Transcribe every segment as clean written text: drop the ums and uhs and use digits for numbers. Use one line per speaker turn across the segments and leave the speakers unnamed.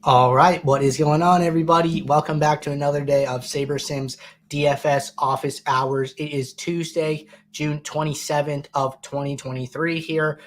All right, what is going on, everybody? Welcome back to another day of SaberSim's DFS office hours. It is Tuesday, June 27th of 2023 here.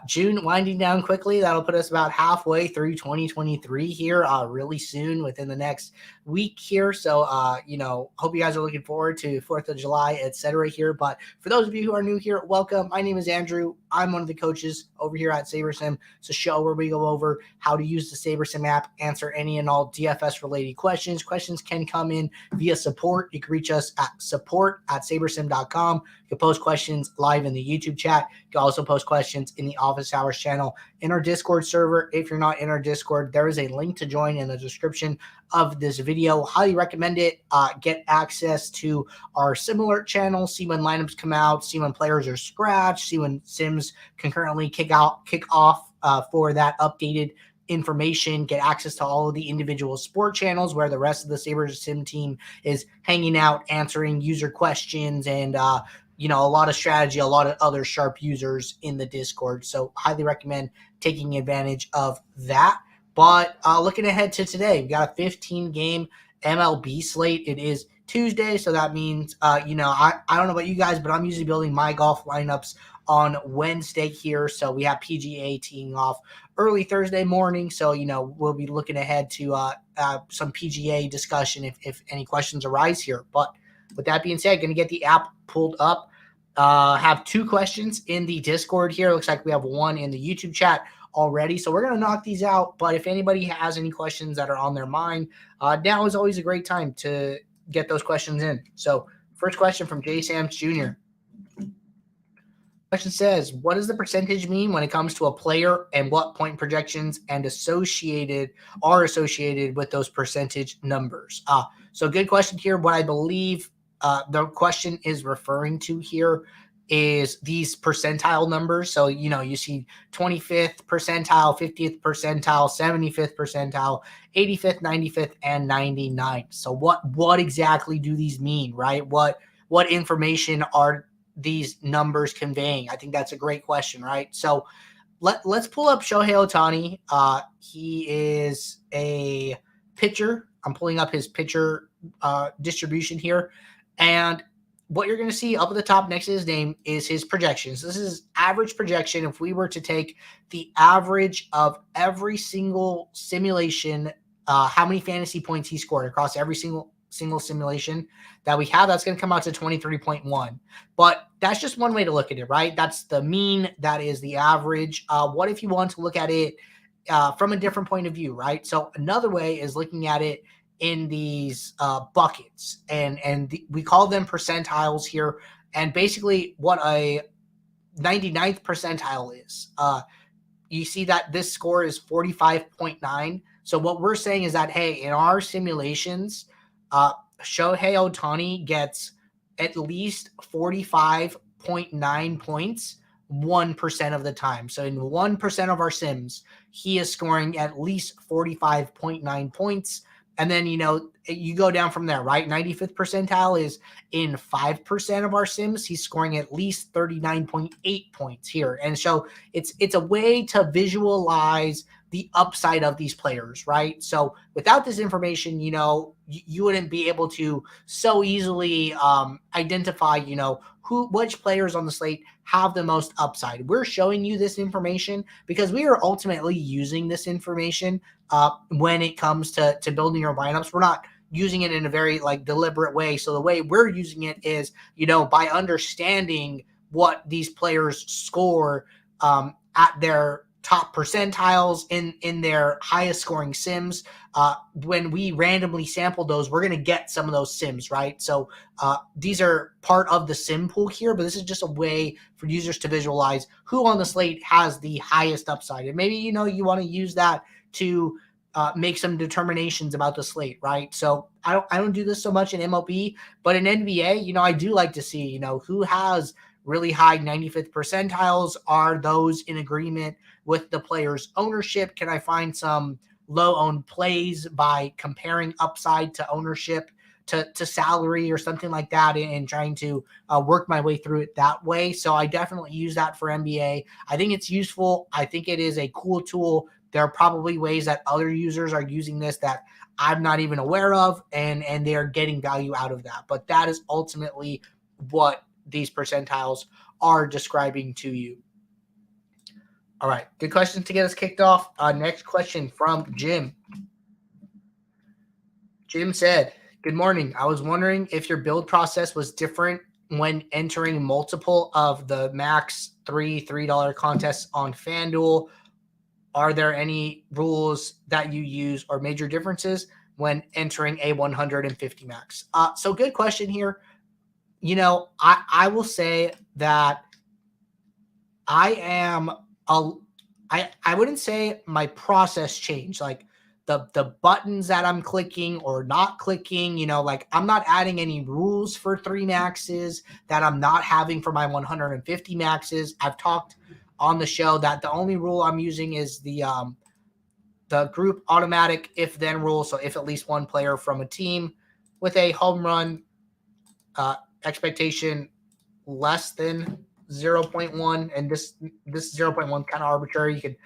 June winding down quickly. That'll put us about halfway through 2023 here really soon within the next week here. So, hope you guys are looking forward to 4th of July, etc. here. But for those of you who are new here, welcome. My name is Andrew. I'm one of the coaches over here at SaberSim. It's a show where we go over how to use the SaberSim app, answer any and all DFS related questions. Questions can come in via support. You can reach us at support@sabersim.com. You can post questions live in the YouTube chat. You can also post questions in the office hours channel in our Discord server. If you're not in our Discord, there is a link to join in the description of this video. Highly recommend it. Get access to our similar channel, see when lineups come out, see when players are scratched, see when sims concurrently kick off for that updated information, get access to all of the individual sport channels where the rest of the SaberSim team is hanging out, answering user questions, and a lot of strategy, a lot of other sharp users in the Discord. So highly recommend taking advantage of that. But looking ahead to today, we got a 15-game MLB slate. It is Tuesday, so that means, I don't know about you guys, but I'm usually building my golf lineups on Wednesday here. So we have PGA teeing off early Thursday morning. So, we'll be looking ahead to some PGA discussion if any questions arise here. But with that being said, going to get the app pulled up. Have two questions in the Discord here. Looks like we have one in the YouTube chat already. So we're going to knock these out. But if anybody has any questions that are on their mind, now is always a great time to get those questions in. So first question from J. Sams Jr. Question says, what does the percentage mean when it comes to a player, and what point projections and associated with those percentage numbers? So good question here. What I believe the question is referring to here is these percentile numbers. So, you see 25th percentile, 50th percentile, 75th percentile, 85th, 95th, and 99th. So what exactly do these mean, right? What information are these numbers conveying? I think that's a great question, right? So let's pull up Shohei Ohtani. He is a pitcher. I'm pulling up his pitcher distribution here. And what you're going to see up at the top next to his name is his projections. This is average projection. If we were to take the average of every single simulation, how many fantasy points he scored across every single simulation that we have, that's going to come out to 23.1. But that's just one way to look at it, right? That's the mean. That is the average. What if you want to look at it from a different point of view, right? So another way is looking at it in these buckets, and we call them percentiles here. And basically what a 99th percentile is, you see that this score is 45.9. So what we're saying is that, hey, in our simulations, Shohei Ohtani gets at least 45.9 points 1% of the time. So in 1% of our sims, he is scoring at least 45.9 points. And then, you go down from there, right? 95th percentile is in 5% of our sims. He's scoring at least 39.8 points here. And so it's a way to visualize the upside of these players, right? So without this information, you wouldn't be able to so easily identify, which players on the slate have the most upside. We're showing you this information because we are ultimately using this information when it comes to building your lineups. We're not using it in a very deliberate way. So the way we're using it is, by understanding what these players score at their top percentiles in their highest scoring sims. When we randomly sample those, we're going to get some of those sims, right? So these are part of the sim pool here, but this is just a way for users to visualize who on the slate has the highest upside. And maybe, you want to use that to make some determinations about the slate, right? So I don't do this so much in MLB, but in NBA, I do like to see, who has really high 95th percentiles. Are those in agreement with the player's ownership? Can I find some low owned plays by comparing upside to ownership to salary or something like that, and trying to work my way through it that way? So I definitely use that for NBA. I think it's useful. I think it is a cool tool There are probably ways that other users are using this that I'm not even aware of, and they're getting value out of that. But that is ultimately what these percentiles are describing to you. All right, good question to get us kicked off. Next question from Jim. Jim said, good morning. I was wondering if your build process was different when entering multiple of the max $3 contests on FanDuel. Are there any rules that you use or major differences when entering a 150 max? So good question here. You know, I will say that I wouldn't say my process changed. Like the buttons that I'm clicking or not clicking, you know, like I'm not adding any rules for 3 maxes that I'm not having for my 150 maxes. I've talked on the show that the only rule I'm using is the group automatic if then rule. So if at least one player from a team with a home run expectation less than 0.1, and this 0.1 kind of arbitrary. You can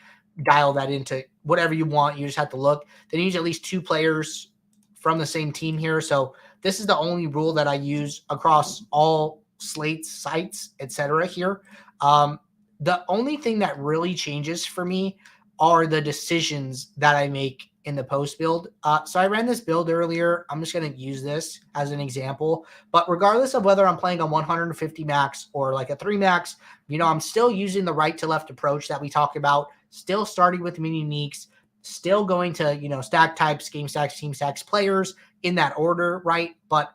dial that into whatever you want. You just have to look. Then you use at least 2 players from the same team here. So this is the only rule that I use across all slates, sites, etc. here. The only thing that really changes for me are the decisions that I make in the post build. So I ran this build earlier. I'm just going to use this as an example. But regardless of whether I'm playing a 150 max or like a 3 max, you know, I'm still using the right to left approach that we talked about, still starting with mini uniques, still going to, you know, stack types, game stacks, team stacks, players in that order, right? But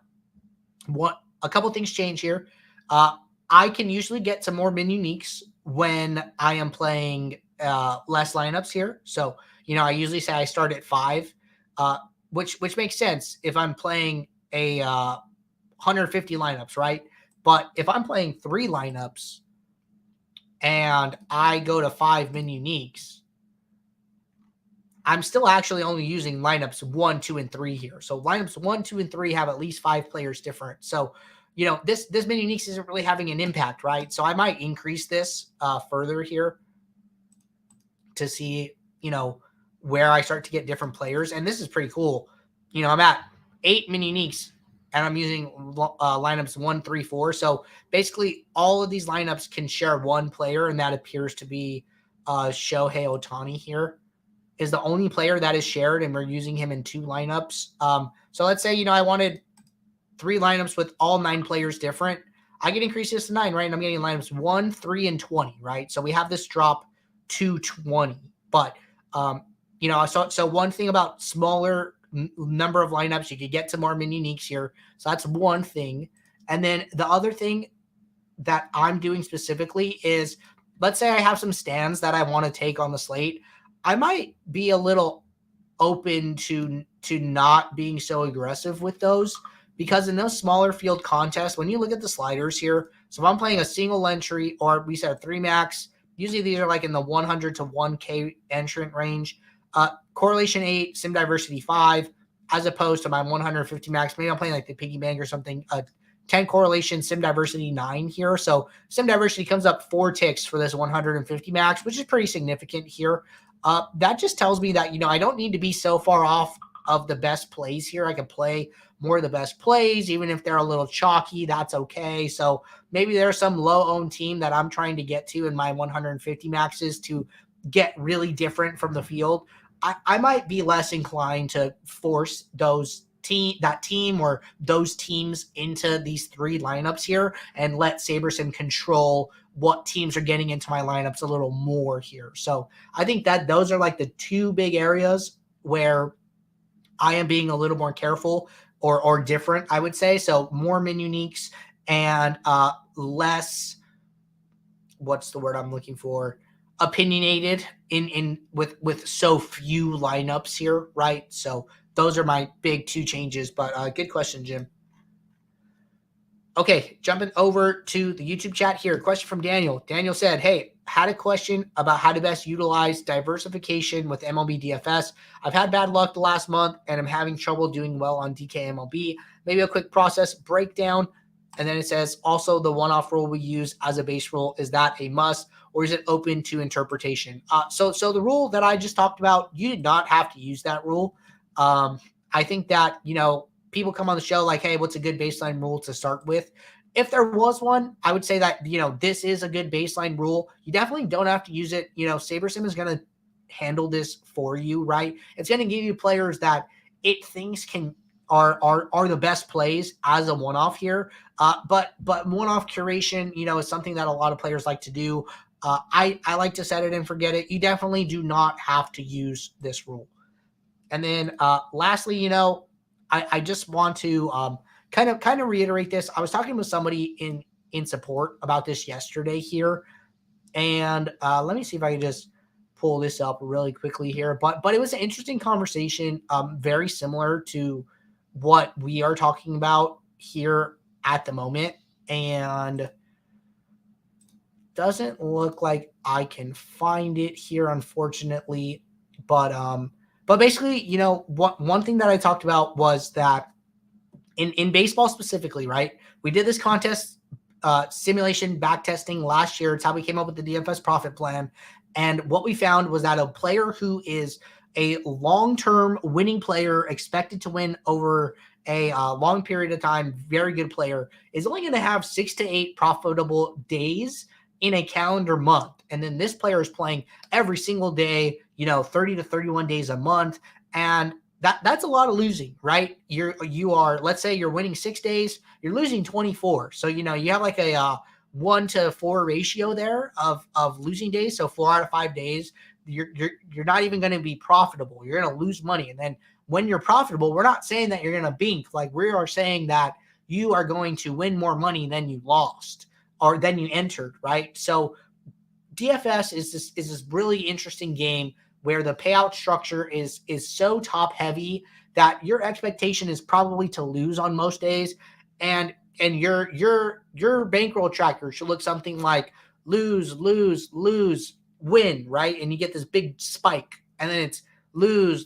a couple things change here. I can usually get some more mini uniques when I am playing less lineups here. So, you know, I usually say I start at 5, which makes sense if I'm playing a 150 lineups, right? But if I'm playing 3 lineups and I go to 5 min uniques, I'm still actually only using lineups 1, 2, and 3 here. So lineups 1, 2, and 3 have at least 5 players different. So, you know, this min uniques isn't really having an impact, right? So I might increase this further here to see, you know, where I start to get different players. And this is pretty cool. You know, I'm at 8 min uniques and I'm using lineups 1, 3, 4. So basically all of these lineups can share one player, and that appears to be Shohei Ohtani here is the only player that is shared, and we're using him in 2 lineups. So let's say, you know, I wanted 3 lineups with all 9 players different. I can increase this to 9, right? And I'm getting lineups 1, 3, and 20, right? So we have this drop to 20. But, you know, so one thing about smaller number of lineups, you could get some more min uniques here. So that's one thing. And then the other thing that I'm doing specifically is, let's say I have some stands that I want to take on the slate. I might be a little open to not being so aggressive with those, because in those smaller field contests, when you look at the sliders here, so if I'm playing a single entry, or we said 3 max, usually these are like in the 100 to 1K entrant range. Correlation 8, sim diversity 5, as opposed to my 150 max. Maybe I'm playing like the piggy bank or something. 10 correlation, sim diversity 9 here. So sim diversity comes up 4 ticks for this 150 max, which is pretty significant here. That just tells me that, you know, I don't need to be so far off of the best plays here. I can play more of the best plays, even if they're a little chalky, that's okay. So maybe there's some low-owned team that I'm trying to get to in my 150 maxes to get really different from the field. I might be less inclined to force that team or those teams into these 3 lineups here and let SaberSim control what teams are getting into my lineups a little more here. So I think that those are like the 2 big areas where I am being a little more careful or different, I would say. So more min uniques and less, what's the word I'm looking for? Opinionated with so few lineups here, right? So those are my big 2 changes, but good question, Jim. Okay, jumping over to the YouTube chat here. Question from Daniel. Daniel said, hey, had a question about how to best utilize diversification with MLB DFS. I've had bad luck the last month, and I'm having trouble doing well on DK MLB. Maybe a quick process breakdown. And then it says, also the one-off rule we use as a base rule, is that a must, or is it open to interpretation? So the rule that I just talked about, you did not have to use that rule. I think that, people come on the show like, hey, what's a good baseline rule to start with? If there was one, I would say that, this is a good baseline rule. You definitely don't have to use it. SaberSim is going to handle this for you, right? It's going to give you players that it thinks are the best plays as a one-off here. But one-off curation, is something that a lot of players like to do. I like to set it and forget it. You definitely do not have to use this rule. And then lastly, I just want to kind of reiterate this. I was talking with somebody in support about this yesterday here, and let me see if I can just pull this up really quickly here. But it was an interesting conversation, very similar to what we are talking about here at the moment, and doesn't look like I can find it here, unfortunately. But basically, one thing that I talked about was that in baseball specifically, right? We did this contest simulation back testing last year. It's how we came up with the DFS profit plan. And what we found was that a player who is a long-term winning player, expected to win over a long period of time, very good player, is only going to have 6 to 8 profitable days in a calendar month. And then this player is playing every single day, 30 to 31 days a month. And that's a lot of losing, right? You are, let's say you're winning 6 days, you're losing 24. So, you have like a 1 to 4 ratio there of losing days. So 4 out of 5 days, you're not even going to be profitable. You're going to lose money. And then when you're profitable, we're not saying that you're going to bink. Like, we are saying that you are going to win more money than you lost or than you entered, right? So DFS is this really interesting game where the payout structure is so top heavy that your expectation is probably to lose on most days, and your bankroll tracker should look something like lose, win, right? And you get this big spike, and then it's lose,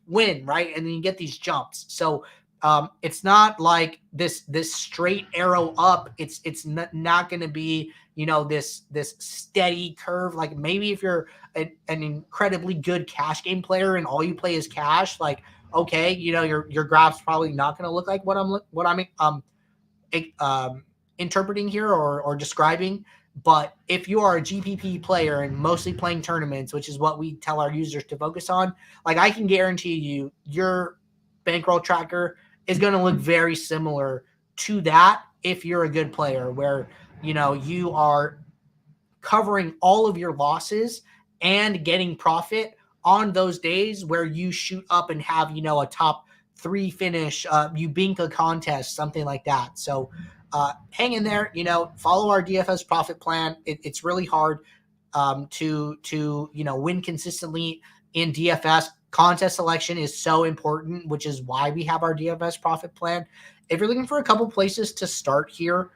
win, right? And then you get these jumps. So it's not like this straight arrow up. It's not going to be, this steady curve. Like, maybe if you're an incredibly good cash game player and all you play is cash, like, okay, your graph's probably not going to look like what I'm interpreting here or describing. But if you are a GPP player and mostly playing tournaments, which is what we tell our users to focus on, like, I can guarantee you your bankroll tracker is going to look very similar to that if you're a good player, where, you are covering all of your losses and getting profit on those days where you shoot up and have, a top 3 finish, you bink a contest, something like that. So hang in there, follow our DFS profit plan. It's really hard to win consistently in DFS. Contest selection is so important, which is why we have our DFS profit plan. If you're looking for a couple places to start here,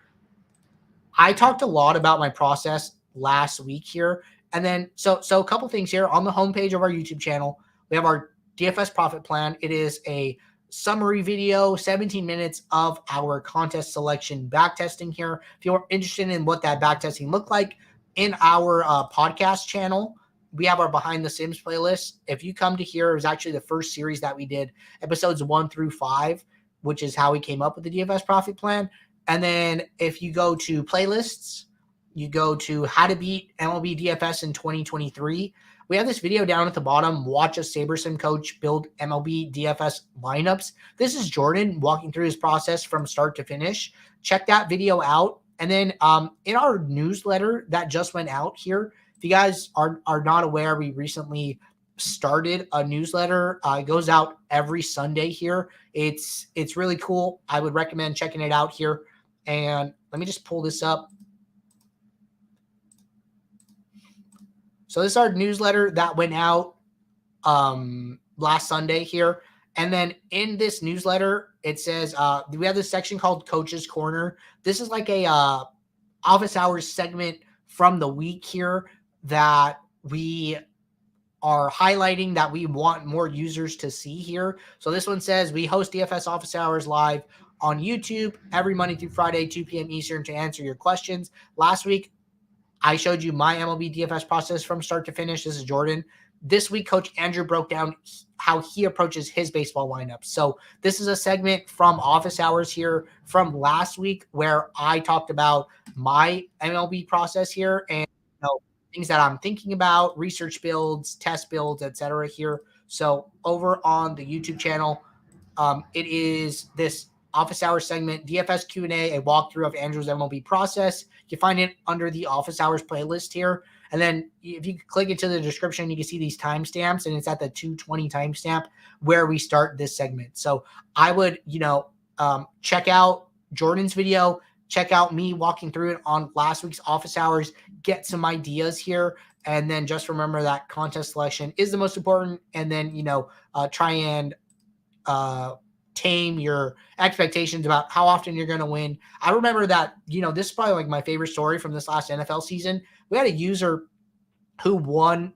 I talked a lot about my process last week here. And then, so a couple things here on the homepage of our YouTube channel. We have our DFS profit plan. It is a summary video, 17 minutes of our contest selection backtesting here. If you're interested in what that backtesting looked like in our podcast channel, we have our Behind the Sims playlist. If you come to here, it was actually the first series that we did, episodes 1 through 5, which is how we came up with the DFS profit plan. And then if you go to playlists, you go to how to beat MLB DFS in 2023. We have this video down at the bottom. Watch a SaberSim coach build MLB DFS lineups. This is Jordan walking through his process from start to finish. Check that video out. And then in our newsletter that just went out here, if you guys are not aware, we recently started a newsletter. It goes out every Sunday here. It's really cool. I would recommend checking it out here. And let me just pull this up. So this is our newsletter that went out last Sunday here. And then in this newsletter, it says we have this section called Coach's Corner. This is like a office hours segment from the week here that we are highlighting that we want more users to see here. So this one says we host DFS office hours live on YouTube every Monday through Friday, 2 p.m. Eastern, to answer your questions. Last week, I showed you my MLB DFS process from start to finish. This is Jordan. This week, Coach Andrew broke down how he approaches his baseball lineups. So this is a segment from office hours here from last week where I talked about my MLB process here and things that I'm thinking about, research builds, test builds, etc. here. So over on the YouTube channel, it is this office hours segment, DFS Q&A, a walkthrough of Andrew's MLB process. You find it under the office hours playlist here. And then if you click into the description, you can see these timestamps, and it's at the 2:20 timestamp where we start this segment. So I would, check out Jordan's video, check out me walking through it on last week's office hours, get some ideas here. And then just remember that contest selection is the most important. And then, try and tame your expectations about how often you're going to win. I remember that, this is probably like my favorite story from this last NFL season. We had a user who won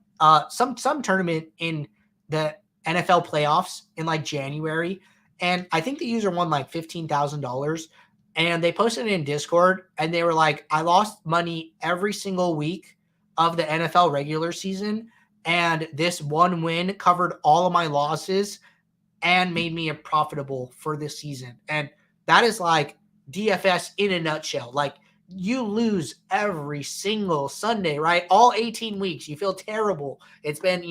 some tournament in the NFL playoffs in like January. And I think the user won like $15,000, and they posted it in Discord, and they were like, I lost money every single week of the NFL regular season, and this one win covered all of my losses and made me profitable for this season. And that is like DFS in a nutshell. Like, you lose every single Sunday, right? All 18 weeks, you feel terrible. It's been,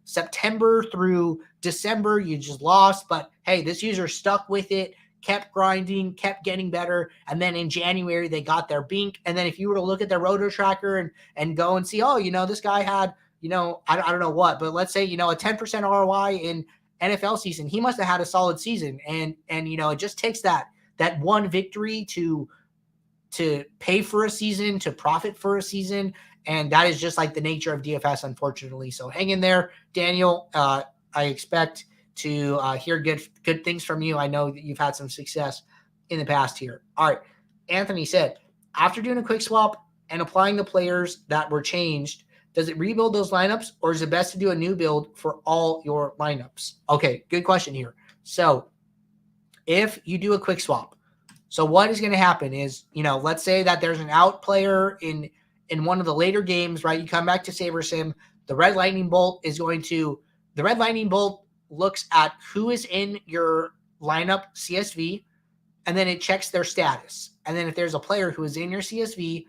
September through December, you just lost. But hey, this user stuck with it, kept grinding, kept getting better. And then in January, they got their bink. And then if you were to look at their roto tracker and go and see, this guy had, I don't know what, but let's say, a 10% ROI in NFL season, he must have had a solid season. And it just takes that one victory to pay for a season, to profit for a season. And that is just like the nature of DFS, unfortunately. So hang in there, Daniel. I expect to hear good things from you. I know that you've had some success in the past here. All right. Anthony said, after doing a quick swap and applying the players that were changed, does it rebuild those lineups, or is it best to do a new build for all your lineups? Okay, good question here. So if you do a quick swap, so what is going to happen is, let's say that there's an out player in one of the later games, right? You come back to SaberSim, the Red Lightning Bolt looks at who is in your lineup CSV, and then it checks their status. And then if there's a player who is in your CSV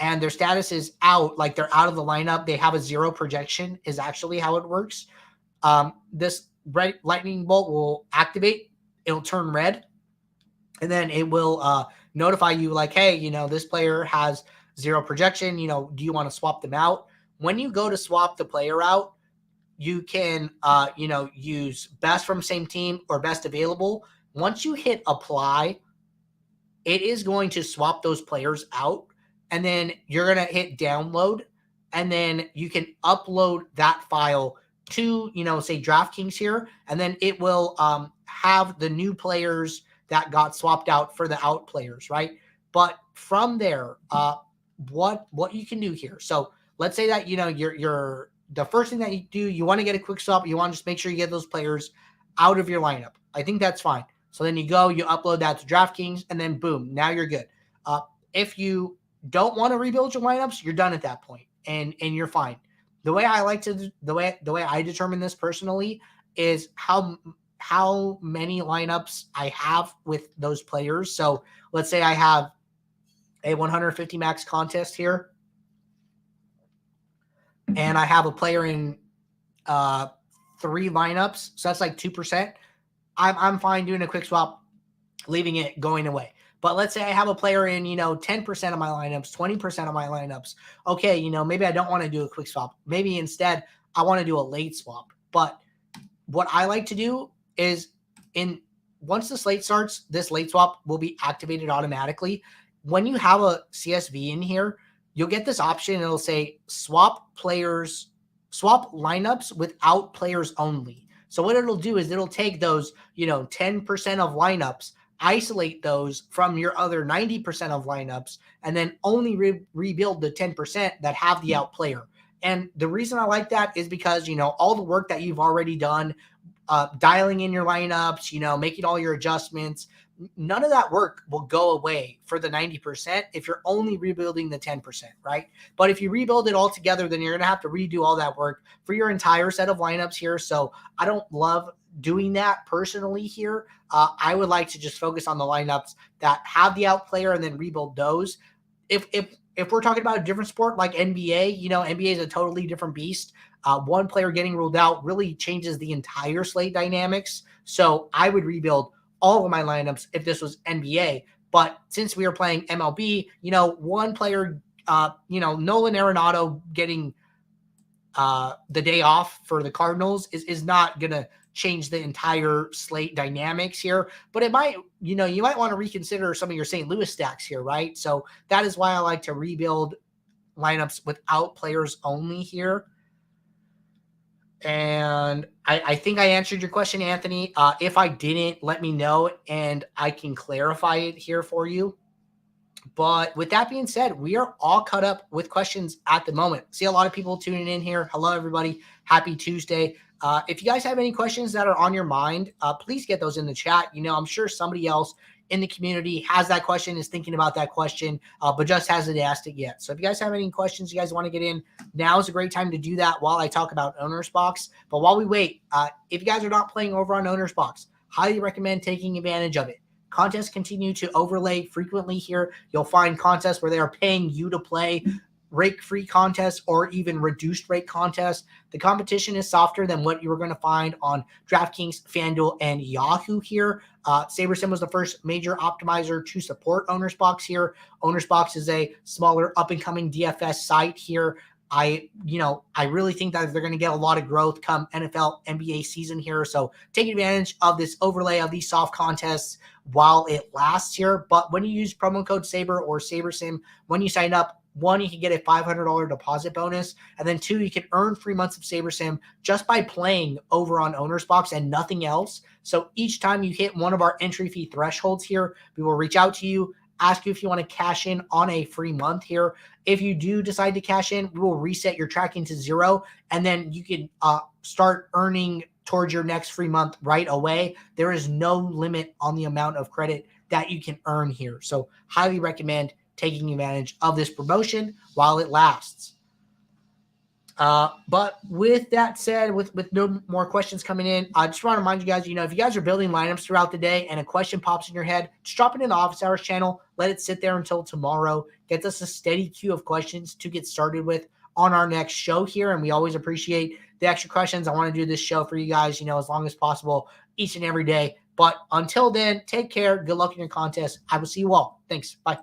and their status is out, like they're out of the lineup, they have a 0 projection, is actually how it works. This Red Lightning Bolt will activate. It'll turn red. And then it will notify you like, hey, this player has 0 projection. Do you want to swap them out? When you go to swap the player out, you can, use best from same team or best available. Once you hit apply, it is going to swap those players out. And then you're going to hit download. And then you can upload that file to, say DraftKings here. And then it will have the new players that got swapped out for the out players, right? But from there, what you can do here. So let's say that, you're the first thing that you do, you want to get a quick swap. You want to just make sure you get those players out of your lineup. I think that's fine. So then you go, you upload that to DraftKings, and then boom, now you're good. If you don't want to rebuild your lineups, you're done at that point, and you're fine. The way I determine this personally is how many lineups I have with those players. So let's say I have a 150 max contest here, and I have a player in 3 lineups. So that's like 2%. I'm fine doing a quick swap, leaving it going away. But let's say I have a player in, 10% of my lineups, 20% of my lineups. Okay, maybe I don't want to do a quick swap. Maybe instead I want to do a late swap. But what I like to do is once the slate starts, this late swap will be activated automatically. When you have a CSV in here, you'll get this option. It'll say swap lineups without players only. So what it'll do is it'll take those, 10% of lineups, isolate those from your other 90% of lineups, and then only rebuild the 10% that have the out player. And the reason I like that is because, all the work that you've already done, dialing in your lineups, making all your adjustments, none of that work will go away for the 90% if you're only rebuilding the 10%, right? But if you rebuild it all together, then you're going to have to redo all that work for your entire set of lineups here. So I don't love doing that personally here. I would like to just focus on the lineups that have the out player and then rebuild those. If we're talking about a different sport like NBA, NBA is a totally different beast. One player getting ruled out really changes the entire slate dynamics. So I would rebuild all of my lineups if this was NBA. But since we are playing MLB, one player, Nolan Arenado getting the day off for the Cardinals is not going to change the entire slate dynamics here, but it might, you might want to reconsider some of your St. Louis stacks here, right? So that is why I like to rebuild lineups without players only here. And I think I answered your question, Anthony. If I didn't, let me know and I can clarify it here for you. But with that being said, we are all caught up with questions at the moment. See a lot of people tuning in here. Hello, everybody. Happy Tuesday. If you guys have any questions that are on your mind, please get those in the chat. I'm sure somebody else in the community has that question, is thinking about that question, but just hasn't asked it yet. So if you guys have any questions you guys want to get in, now is a great time to do that while I talk about Owner's Box. But while we wait, if you guys are not playing over on Owner's Box, highly recommend taking advantage of it. Contests continue to overlay frequently here. You'll find contests where they are paying you to play, rake-free contests, or even reduced rate contests. The competition is softer than what you were going to find on DraftKings, FanDuel, and Yahoo here. SaberSim was the first major optimizer to support Owner's Box here. Owner's Box is a smaller up-and-coming DFS site here. I really think that they're going to get a lot of growth come NFL, NBA season here. So take advantage of this overlay of these soft contests while it lasts here. But when you use promo code SABER or SaberSim, when you sign up, one, you can get a $500 deposit bonus. And then two, you can earn 3 months of SaberSim just by playing over on Owner's Box and nothing else. So each time you hit one of our entry fee thresholds here, we will reach out to you, ask you if you want to cash in on a free month here. If you do decide to cash in, we will reset your tracking to 0, and then you can start earning towards your next free month right away. There is no limit on the amount of credit that you can earn here. So highly recommend taking advantage of this promotion while it lasts. But with that said, with no more questions coming in, I just want to remind you guys, if you guys are building lineups throughout the day and a question pops in your head, just drop it in the office hours channel, let it sit there until tomorrow, get us a steady queue of questions to get started with on our next show here. And we always appreciate the extra questions. I want to do this show for you guys, as long as possible each and every day. But until then, take care. Good luck in your contest. I will see you all. Thanks. Bye.